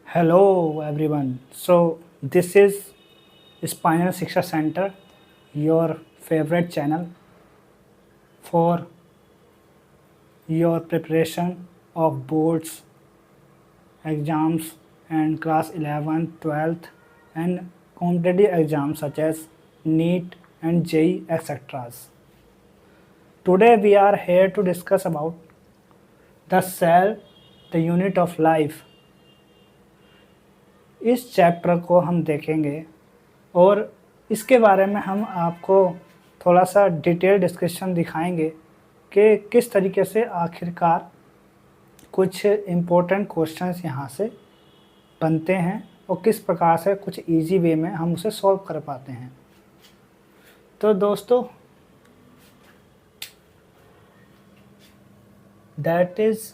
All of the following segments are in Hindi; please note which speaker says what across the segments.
Speaker 1: Hello everyone. So this is Spinal Shiksha Center, your favorite channel for your preparation of boards, exams and class 11th, 12th and competitive exams such as NEET and JEE etc. Today we are here to discuss about the cell, the unit of life. इस चैप्टर को हम देखेंगे और इसके बारे में हम आपको थोड़ा सा डिटेल डिस्कशन दिखाएंगे कि किस तरीके से आखिरकार कुछ इम्पोर्टेंट क्वेश्चंस यहाँ से बनते हैं और किस प्रकार से कुछ इजी वे में हम उसे सॉल्व कर पाते हैं। तो दोस्तों, that is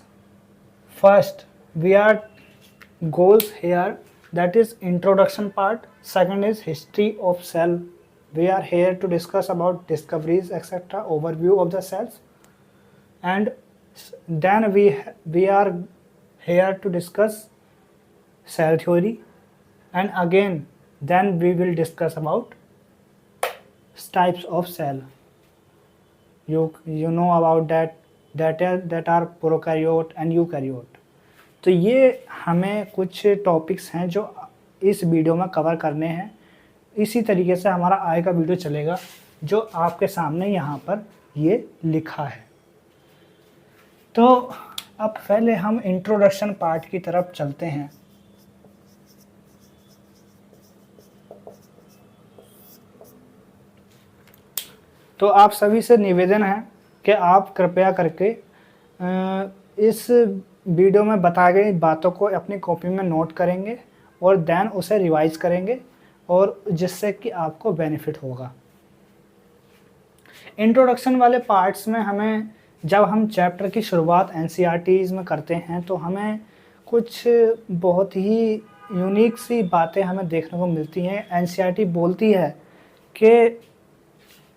Speaker 1: first we are goals here, that is introduction part. Second is history of cell. We are here to discuss about discoveries etc, overview of the cells, and then we are here to discuss cell theory, and again then we will discuss about types of cell. You know about that are prokaryote and eukaryote. तो ये हमें कुछ टॉपिक्स हैं जो इस वीडियो में कवर करने हैं। इसी तरीके से हमारा आगे का वीडियो चलेगा जो आपके सामने यहाँ पर ये लिखा है। तो अब पहले हम इंट्रोडक्शन पार्ट की तरफ चलते हैं। तो आप सभी से निवेदन है कि आप कृपया करके इस वीडियो में बताई गई बातों को अपनी कॉपी में नोट करेंगे और देन उसे रिवाइज करेंगे और जिससे कि आपको बेनिफिट होगा। इंट्रोडक्शन वाले पार्ट्स में हमें जब हम चैप्टर की शुरुआत एनसीईआरटीज़ में करते हैं तो हमें कुछ बहुत ही यूनिक सी बातें हमें देखने को मिलती हैं। एनसीईआरटी बोलती है कि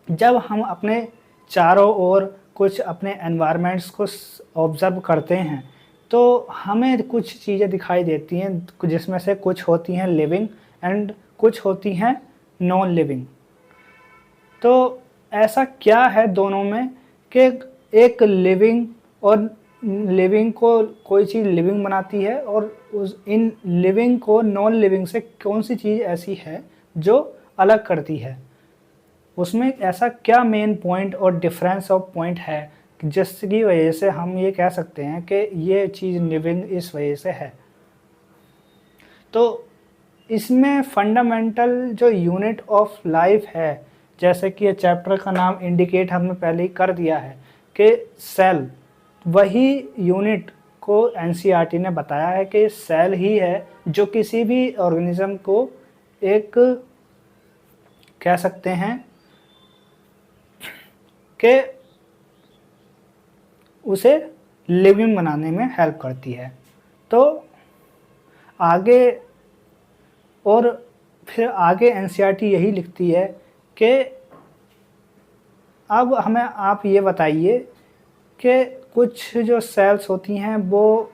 Speaker 1: जब हम अपने चारों ओर कुछ अपने एनवायरनमेंट्स को ऑब्ज़र्व करते हैं तो हमें कुछ चीज़ें दिखाई देती हैं जिसमें से कुछ होती हैं लिविंग एंड कुछ होती हैं नॉन लिविंग। तो ऐसा क्या है दोनों में कि एक लिविंग और लिविंग को कोई चीज़ लिविंग बनाती है और इन लिविंग को नॉन लिविंग से कौन सी चीज़ ऐसी है जो अलग करती है, उसमें ऐसा क्या मेन पॉइंट और डिफरेंस ऑफ पॉइंट है जिसकी वजह से हम ये कह सकते हैं कि ये चीज़ लिविंग इस वजह से है। तो इसमें फंडामेंटल जो यूनिट ऑफ लाइफ है, जैसे कि ये चैप्टर का नाम इंडिकेट हमने पहले ही कर दिया है कि सेल, वही यूनिट को एनसीईआरटी ने बताया है कि सेल ही है जो किसी भी ऑर्गेनिज्म को एक कह सकते हैं कि उसे लिविंग बनाने में हेल्प करती है। तो आगे और फिर आगे एनसीईआरटी यही लिखती है कि अब हमें आप ये बताइए कि कुछ जो सेल्स होती हैं वो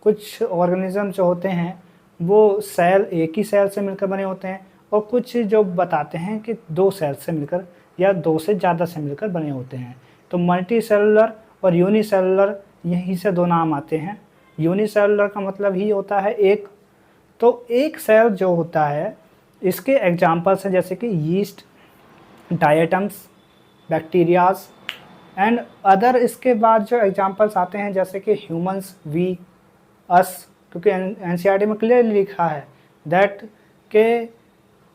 Speaker 1: कुछ ऑर्गेनिज्म जो होते हैं वो सेल एक ही सेल से मिलकर बने होते हैं और कुछ जो बताते हैं कि दो सेल से मिलकर या दो से ज़्यादा से मिलकर बने होते हैं। तो मल्टी सेलुलर और यूनिसेलुलर यहीं से दो नाम आते हैं। यूनिसेलुलर का मतलब ही होता है एक, तो एक सेल जो होता है इसके एग्जाम्पल्स हैं जैसे कि yeast, diatoms, bacterias and other. इसके बाद जो एग्जाम्पल्स आते हैं जैसे कि ह्यूमंस, वी, अस, क्योंकि एनसीईआरटी में क्लियरली लिखा है दैट के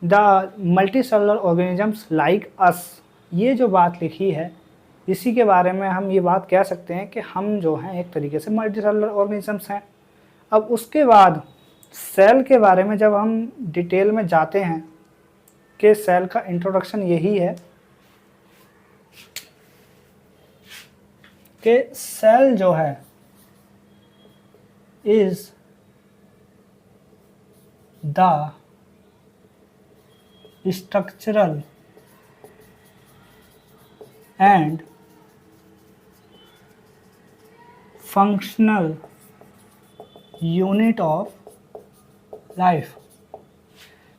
Speaker 1: the multi cellular organisms like us. ये जो बात लिखी है इसी के बारे में हम ये बात कह सकते हैं कि हम जो हैं एक तरीके से मल्टी सेलुलर ऑर्गेनिजम्स हैं। अब उसके बाद सेल के बारे में जब हम डिटेल में जाते हैं कि सेल का इंट्रोडक्शन यही है कि सेल जो है is the structural and functional unit of life.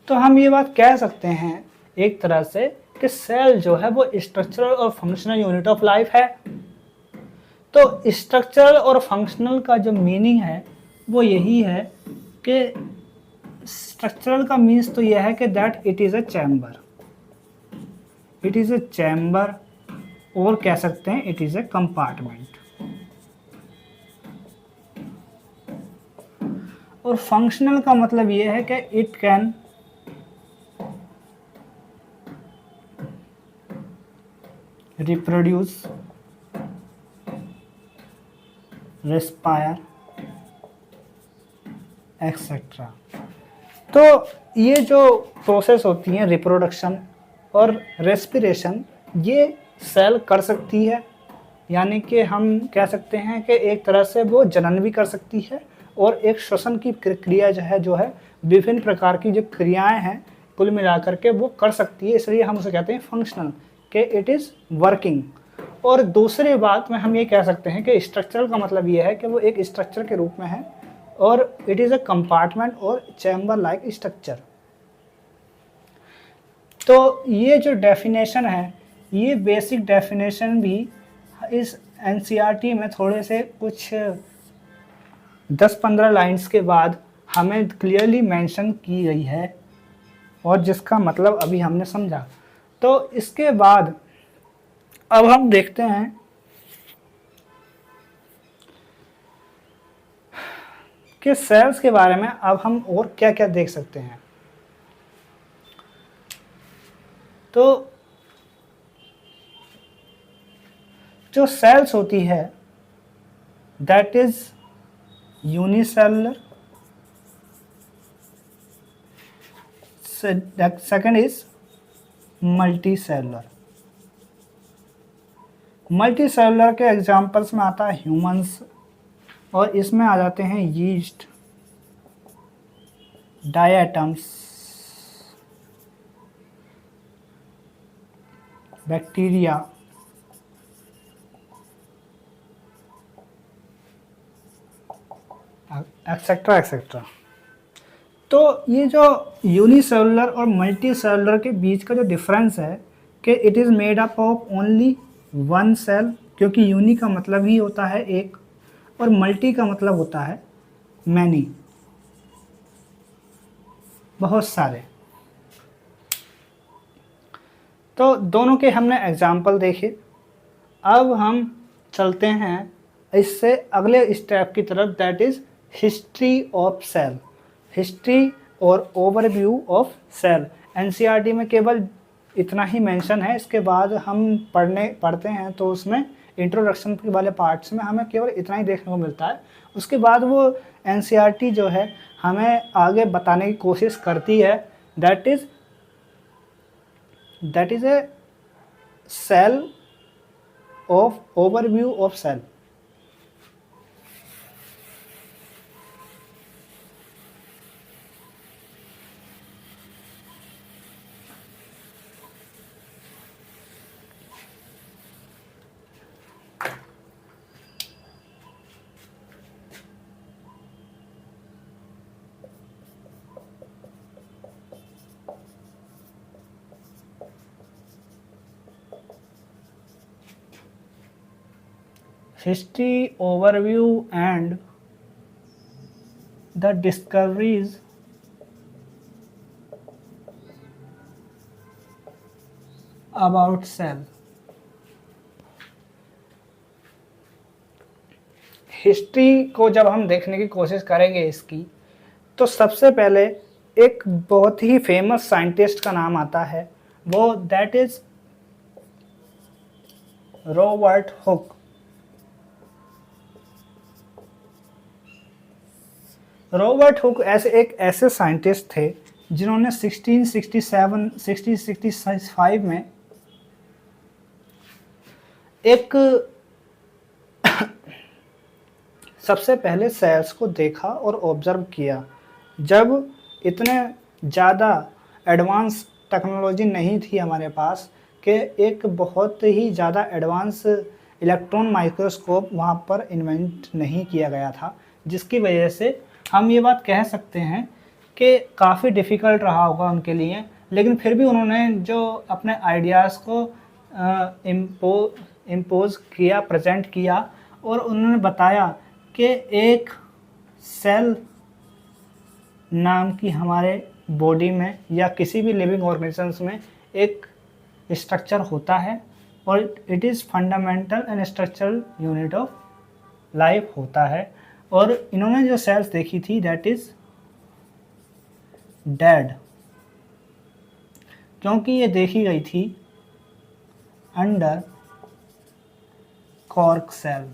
Speaker 1: तो हम ये बात कह सकते हैं एक तरह से कि सेल जो है वो स्ट्रक्चरल और फंक्शनल यूनिट ऑफ लाइफ है। तो स्ट्रक्चरल और फंक्शनल का जो मीनिंग है वो यही है कि स्ट्रक्चरल का मीन्स तो यह है कि that it is a chamber, it is a chamber, और कह सकते हैं इट इज़ अ कंपार्टमेंट। और फंक्शनल का मतलब यह है कि it can reproduce, respire, etcetera. तो ये जो प्रोसेस होती हैं रिप्रोडक्शन और रेस्पिरेशन, ये सेल कर सकती है, यानी कि हम कह सकते हैं कि एक तरह से वो जनन भी कर सकती है और एक श्वसन की क्रिया जो है विभिन्न प्रकार की जो क्रियाएं हैं कुल मिलाकर के वो कर सकती है, इसलिए हम उसे कहते हैं फंक्शनल, कि इट इज़ वर्किंग। और दूसरी बात में हम ये कह सकते हैं कि स्ट्रक्चरल का मतलब ये है कि वो एक स्ट्रक्चर के रूप में है और इट इज़ अ कंपार्टमेंट और चैम्बर लाइक स्ट्रक्चर। तो ये जो डेफिनेशन है, ये बेसिक डेफिनेशन भी इस एनसीईआरटी में थोड़े से कुछ 10-15 लाइंस के बाद हमें क्लियरली मेंशन की गई है और जिसका मतलब अभी हमने समझा। तो इसके बाद अब हम देखते हैं कि सेल्स के बारे में अब हम और क्या क्या देख सकते हैं। तो जो सेल्स होती है that is unicellular, second is multicellular. Multicellular के एग्जांपल्स में आता है ह्यूमंस, और इसमें आ जाते हैं yeast, diatoms, bacteria, etcetera etcetera. तो ये जो यूनिसेलुलर और मल्टीसेलुलर के बीच का जो डिफरेंस है कि it is made up of only one cell, क्योंकि यूनि का मतलब ही होता है एक और मल्टी का मतलब होता है मैनी, बहुत सारे। तो दोनों के हमने एग्जाम्पल देखे। अब हम चलते हैं इससे अगले स्टेप की तरफ, that is history of cell, history और ओवरव्यू ऑफ सेल। एनसीईआरटी में केवल इतना ही मेंशन है, इसके बाद हम पढ़ते हैं तो उसमें इंट्रोडक्शन के वाले पार्ट्स में हमें केवल इतना ही देखने को मिलता है। उसके बाद वो एनसीईआरटी जो है हमें आगे बताने की कोशिश करती है, that is a cell of overview of cell. History overview and the discoveries about cell। History को जब हम देखने की कोशिश करेंगे इसकी, तो सबसे पहले एक बहुत ही फेमस साइंटिस्ट का नाम आता है, वो that is Robert Hooke. Robert Hooke एक ऐसे साइंटिस्ट थे जिन्होंने 1665 में एक सबसे पहले सेल्स को देखा और ऑब्जर्व किया। जब इतने ज़्यादा एडवांस टेक्नोलॉजी नहीं थी हमारे पास कि एक बहुत ही ज़्यादा एडवांस इलेक्ट्रॉन माइक्रोस्कोप वहाँ पर इन्वेंट नहीं किया गया था, जिसकी वजह से हम ये बात कह सकते हैं कि काफ़ी डिफ़िकल्ट रहा होगा उनके लिए, लेकिन फिर भी उन्होंने जो अपने आइडियाज़ को इम्पोज़ किया, प्रेजेंट किया, और उन्होंने बताया कि एक सेल नाम की हमारे बॉडी में या किसी भी लिविंग ऑर्गेनिजम्स में एक स्ट्रक्चर होता है, और it is fundamental and structural unit of life होता है। और इन्होंने जो सेल्स देखी थी दैट इज़ डेड, क्योंकि ये देखी गई थी अंडर कॉर्क सेल।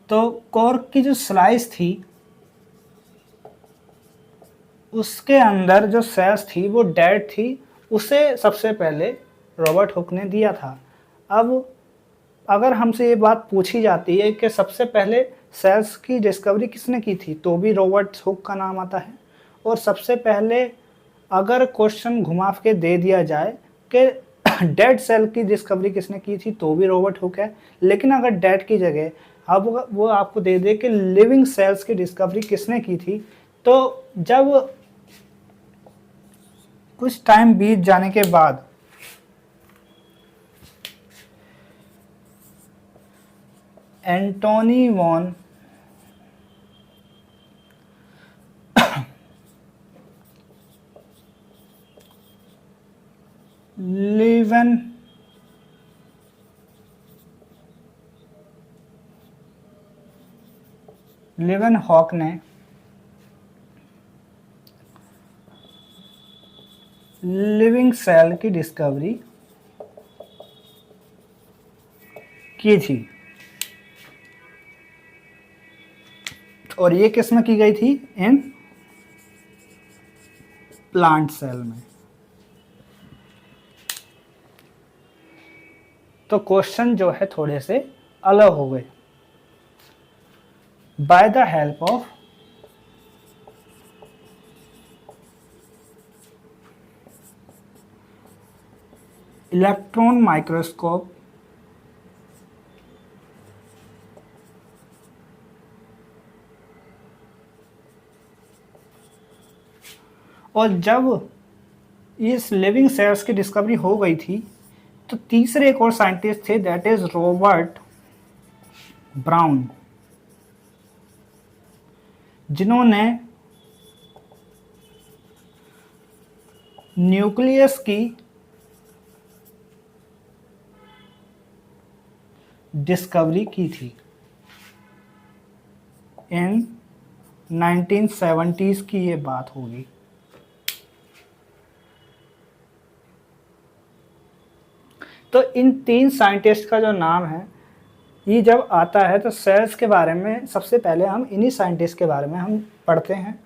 Speaker 1: तो कॉर्क की जो स्लाइस थी उसके अंदर जो सेल्स थी वो डेड थी, उसे सबसे पहले रॉबर्ट हुक ने दिया था। अब अगर हमसे ये बात पूछी जाती है कि सबसे पहले सेल्स की डिस्कवरी किसने की थी, तो भी रॉबर्ट हुक का नाम आता है। और सबसे पहले अगर क्वेश्चन घुमा के दे दिया जाए कि डेड सेल की डिस्कवरी किसने की थी, तो भी रॉबर्ट हुक है। लेकिन अगर डेड की जगह अब वो आपको दे दे कि लिविंग सेल्स की डिस्कवरी किसने की थी, तो जब कुछ टाइम बीत जाने के बाद एंटोनी वॉन लीवेनहॉक ने लिविंग सेल की डिस्कवरी की थी, और ये किस में की गई थी, इन प्लांट सेल में। तो क्वेश्चन जो है थोड़े से अलग हो गए। By the help of electron microscope और जब इस लिविंग सेल्स की डिस्कवरी हो गई थी, तो तीसरे एक और साइंटिस्ट थे दैट इज रॉबर्ट ब्राउन, जिन्होंने न्यूक्लियस की डिस्कवरी की थी। इन 1970s की ये बात होगी। तो इन तीन साइंटिस्ट का जो नाम है, ये जब आता है तो सेल्स के बारे में सबसे पहले हम इन्हीं साइंटिस्ट के बारे में हम पढ़ते हैं।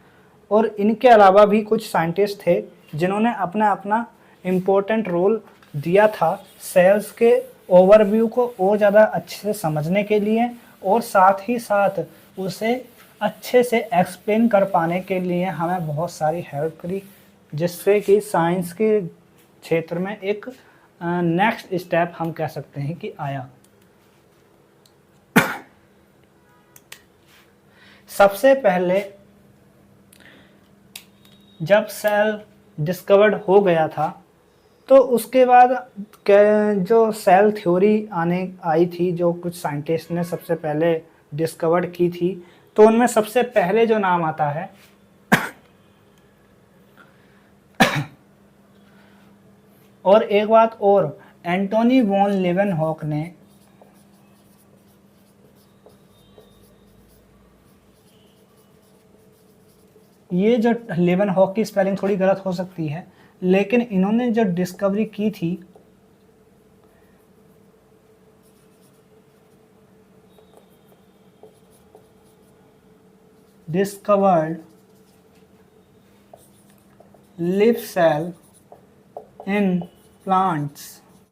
Speaker 1: और इनके अलावा भी कुछ साइंटिस्ट थे जिन्होंने अपना अपना इम्पोर्टेंट रोल दिया था सेल्स के ओवरव्यू को और ज़्यादा अच्छे से समझने के लिए, और साथ ही साथ उसे अच्छे से एक्सप्लेन कर पाने के लिए हमें बहुत सारी हेल्प करी, जिससे कि साइंस के क्षेत्र में एक नेक्स्ट स्टेप हम कह सकते हैं कि आया। सबसे पहले जब सेल डिस्कवर्ड हो गया था, तो उसके बाद जो सेल थ्योरी आई थी, जो कुछ साइंटिस्ट ने सबसे पहले डिस्कवर्ड की थी, तो उनमें सबसे पहले जो नाम आता है और एक बात और, एंटोनी वॉन लीवेनहॉक ने ये जो लीवेनहॉक की स्पेलिंग थोड़ी गलत हो सकती है, लेकिन इन्होंने जो डिस्कवरी की थी discovered live cell in plants